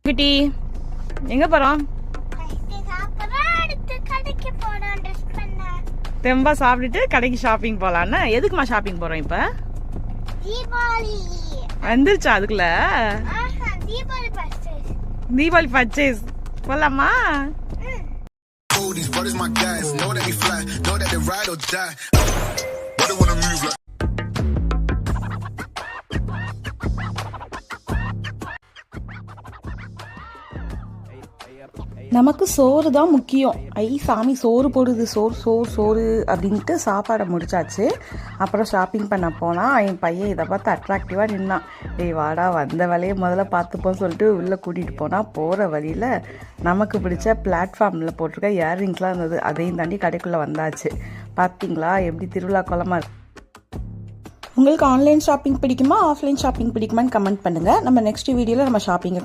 குட்டி எங்க போறோம்? தெம்பா சாப்பிட்டுட்டு கடைக்கு ஷாப்பிங் போலாம்னா எதுக்குமா ஷாப்பிங் போறோம் இப்ப? வந்துருச்சா அதுக்குள்ள? தீபாவளி பர்ச்சேஸ் போலாமா? நமக்கு சோறு தான் முக்கியம். சாமி சோறு போடுது, சோறு சோறு சோறு அப்படின்ட்டு சாப்பாடை முடிச்சாச்சு. அப்புறம் ஷாப்பிங் பண்ண போனால் என் பையன் இதை பார்த்து அட்ராக்டிவாக நின்னான். வாடா வந்த வேலையை முதல்ல பார்த்துப்போன்னு சொல்லிட்டு உள்ளே கூட்டிகிட்டு போனால் போகிற வழியில் நமக்கு பிடிச்ச பிளாட்ஃபார்மில் போட்டிருக்க இயர்ரிங்ஸ்லாம் இருந்தது. அதையும் தாண்டி கடைக்குள்ளே வந்தாச்சு. பார்த்தீங்களா எப்படி திருவிழா குளமாக இருக்கு. உங்களுக்கு ஆன்லைன் ஷாப்பிங் பிடிக்குமா ஆஃப்லைன் ஷாப்பிங் பிடிக்குமான்னு கமெண்ட் பண்ணுங்கள். நம்ம நெக்ஸ்ட் வீடியோவில் நம்ம ஷாப்பிங்கை